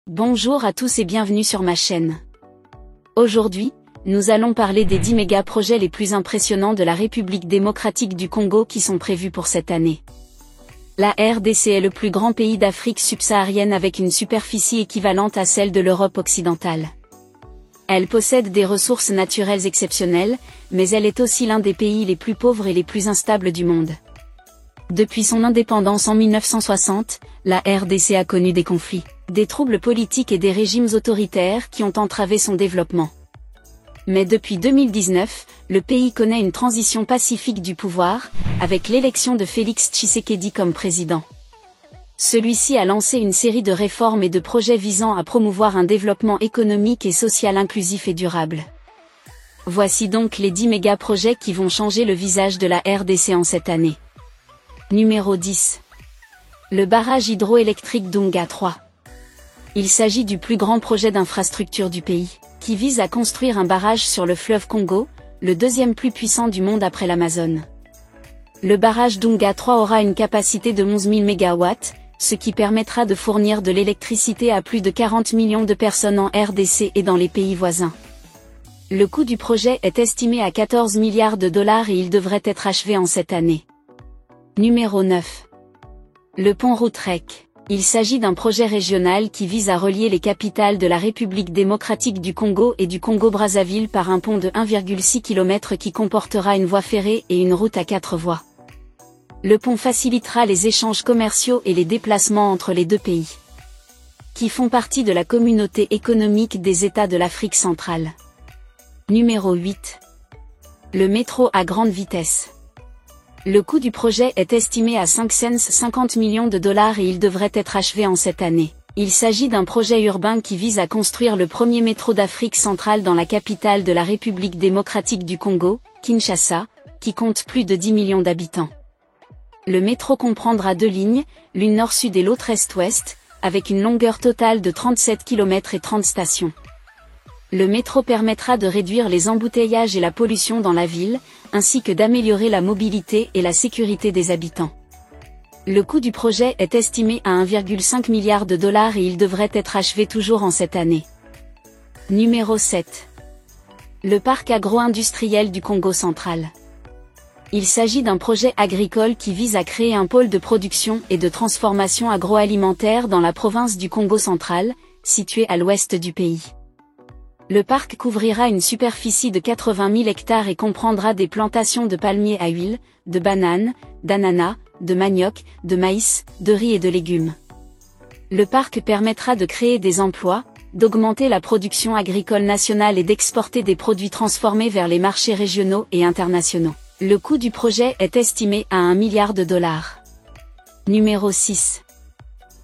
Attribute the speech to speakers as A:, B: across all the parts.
A: Bonjour à tous et bienvenue sur ma chaîne. Aujourd'hui, nous allons parler des 10 méga-projets les plus impressionnants de la République démocratique du Congo qui sont prévus pour cette année. La RDC est le plus grand pays d'Afrique subsaharienne avec une superficie équivalente à celle de l'Europe occidentale. Elle possède des ressources naturelles exceptionnelles, mais elle est aussi l'un des pays les plus pauvres et les plus instables du monde. Depuis son indépendance en 1960, la RDC a connu des conflits, des troubles politiques et des régimes autoritaires qui ont entravé son développement. Mais depuis 2019, le pays connaît une transition pacifique du pouvoir, avec l'élection de Félix Tshisekedi comme président. Celui-ci a lancé une série de réformes et de projets visant à promouvoir un développement économique et social inclusif et durable. Voici donc les 10 méga-projets qui vont changer le visage de la RDC en cette année. Numéro 10. Le barrage hydroélectrique Dunga 3. Il s'agit du plus grand projet d'infrastructure du pays, qui vise à construire un barrage sur le fleuve Congo, le deuxième plus puissant du monde après l'Amazone. Le barrage Dunga 3 aura une capacité de 11 000 MW, ce qui permettra de fournir de l'électricité à plus de 40 millions de personnes en RDC et dans les pays voisins. Le coût du projet est estimé à 14 milliards de dollars et il devrait être achevé en cette année. Numéro 9. Le pont Routrek. Il s'agit d'un projet régional qui vise à relier les capitales de la République démocratique du Congo et du Congo-Brazzaville par un pont de 1,6 km qui comportera une voie ferrée et une route à 4 voies. Le pont facilitera les échanges commerciaux et les déplacements entre les deux pays, qui font partie de la communauté économique des États de l'Afrique centrale. Numéro 8. Le métro à grande vitesse. Le coût du projet est estimé à 550 millions de dollars et il devrait être achevé en cette année. Il s'agit d'un projet urbain qui vise à construire le premier métro d'Afrique centrale dans la capitale de la République démocratique du Congo, Kinshasa, qui compte plus de 10 millions d'habitants. Le métro comprendra 2 lignes, l'une nord-sud et l'autre est-ouest, avec une longueur totale de 37 km et 30 stations. Le métro permettra de réduire les embouteillages et la pollution dans la ville, ainsi que d'améliorer la mobilité et la sécurité des habitants. Le coût du projet est estimé à 1,5 milliard de dollars et il devrait être achevé toujours en cette année. Numéro 7. Le parc agro-industriel du Congo central. Il s'agit d'un projet agricole qui vise à créer un pôle de production et de transformation agroalimentaire dans la province du Congo central, située à l'ouest du pays. Le parc couvrira une superficie de 80 000 hectares et comprendra des plantations de palmiers à huile, de bananes, d'ananas, de manioc, de maïs, de riz et de légumes. Le parc permettra de créer des emplois, d'augmenter la production agricole nationale et d'exporter des produits transformés vers les marchés régionaux et internationaux. Le coût du projet est estimé à 1 milliard de dollars. Numéro 6.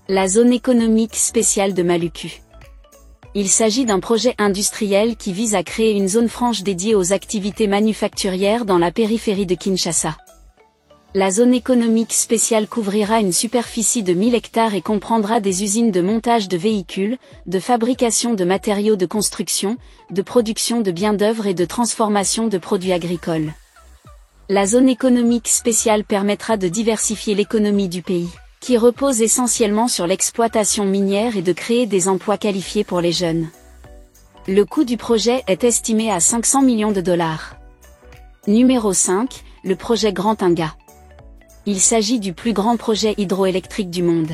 A: La zone économique spéciale de Maluku. Il s'agit d'un projet industriel qui vise à créer une zone franche dédiée aux activités manufacturières dans la périphérie de Kinshasa. La zone économique spéciale couvrira une superficie de 1000 hectares et comprendra des usines de montage de véhicules, de fabrication de matériaux de construction, de production de biens d'œuvre et de transformation de produits agricoles. La zone économique spéciale permettra de diversifier l'économie du pays, qui repose essentiellement sur l'exploitation minière et de créer des emplois qualifiés pour les jeunes. Le coût du projet est estimé à 500 millions de dollars. Numéro 5, le projet Grand Inga. Il s'agit du plus grand projet hydroélectrique du monde,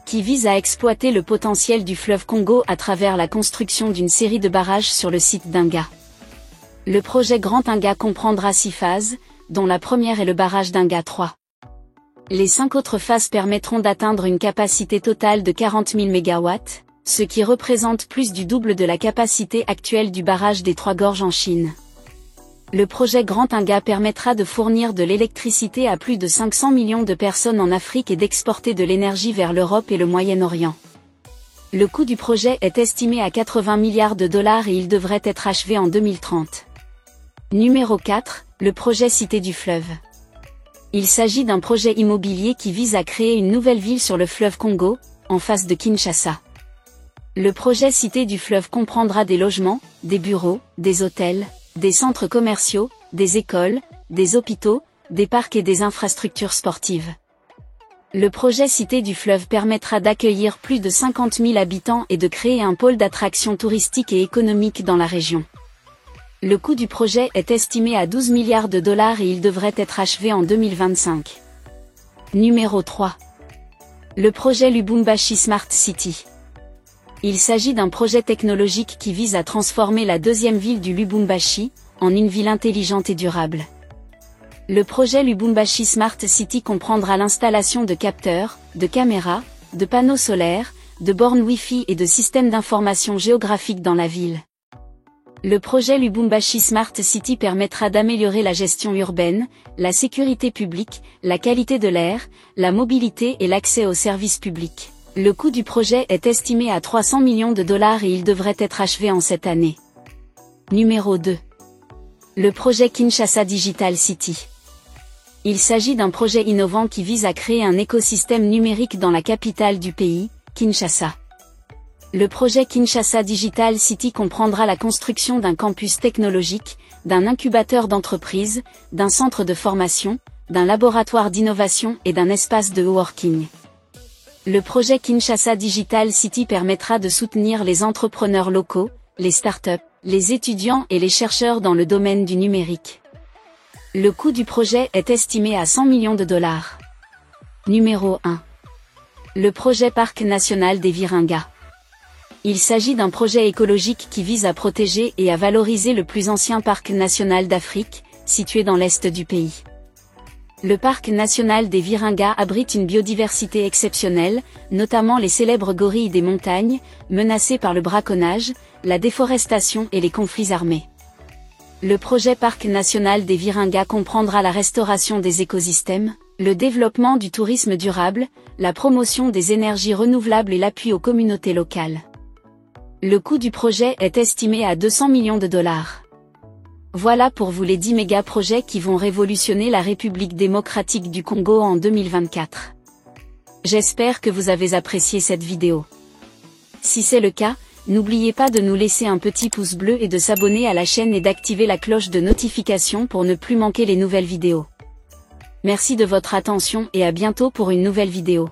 A: qui vise à exploiter le potentiel du fleuve Congo à travers la construction d'une série de barrages sur le site d'Inga. Le projet Grand Inga comprendra 6 phases, dont la première est le barrage d'Inga 3. Les 5 autres phases permettront d'atteindre une capacité totale de 40 000 MW, ce qui représente plus du double de la capacité actuelle du barrage des Trois Gorges en Chine. Le projet Grand Inga permettra de fournir de l'électricité à plus de 500 millions de personnes en Afrique et d'exporter de l'énergie vers l'Europe et le Moyen-Orient. Le coût du projet est estimé à 80 milliards de dollars et il devrait être achevé en 2030. Numéro 4, le projet Cité du Fleuve. Il s'agit d'un projet immobilier qui vise à créer une nouvelle ville sur le fleuve Congo, en face de Kinshasa. Le projet Cité du Fleuve comprendra des logements, des bureaux, des hôtels, des centres commerciaux, des écoles, des hôpitaux, des parcs et des infrastructures sportives. Le projet Cité du Fleuve permettra d'accueillir plus de 50 000 habitants et de créer un pôle d'attraction touristique et économique dans la région. Le coût du projet est estimé à 12 milliards de dollars et il devrait être achevé en 2025. Numéro 3. Le projet Lubumbashi Smart City. Il s'agit d'un projet technologique qui vise à transformer la deuxième ville du Lubumbashi en une ville intelligente et durable. Le projet Lubumbashi Smart City comprendra l'installation de capteurs, de caméras, de panneaux solaires, de bornes Wi-Fi et de systèmes d'information géographique dans la ville. Le projet Lubumbashi Smart City permettra d'améliorer la gestion urbaine, la sécurité publique, la qualité de l'air, la mobilité et l'accès aux services publics. Le coût du projet est estimé à 300 millions de dollars et il devrait être achevé en cette année. Numéro 2. Le projet Kinshasa Digital City. Il s'agit d'un projet innovant qui vise à créer un écosystème numérique dans la capitale du pays, Kinshasa. Le projet Kinshasa Digital City comprendra la construction d'un campus technologique, d'un incubateur d'entreprise, d'un centre de formation, d'un laboratoire d'innovation et d'un espace de coworking. Le projet Kinshasa Digital City permettra de soutenir les entrepreneurs locaux, les startups, les étudiants et les chercheurs dans le domaine du numérique. Le coût du projet est estimé à 100 millions de dollars. Numéro 1. Le projet Parc national des Virunga. Il s'agit d'un projet écologique qui vise à protéger et à valoriser le plus ancien parc national d'Afrique, situé dans l'est du pays. Le parc national des Virunga abrite une biodiversité exceptionnelle, notamment les célèbres gorilles des montagnes, menacés par le braconnage, la déforestation et les conflits armés. Le projet Parc national des Virunga comprendra la restauration des écosystèmes, le développement du tourisme durable, la promotion des énergies renouvelables et l'appui aux communautés locales. Le coût du projet est estimé à 200 millions de dollars. Voilà pour vous les 10 méga-projets qui vont révolutionner la République démocratique du Congo en 2024. J'espère que vous avez apprécié cette vidéo. Si c'est le cas, n'oubliez pas de nous laisser un petit pouce bleu et de s'abonner à la chaîne et d'activer la cloche de notification pour ne plus manquer les nouvelles vidéos. Merci de votre attention et à bientôt pour une nouvelle vidéo.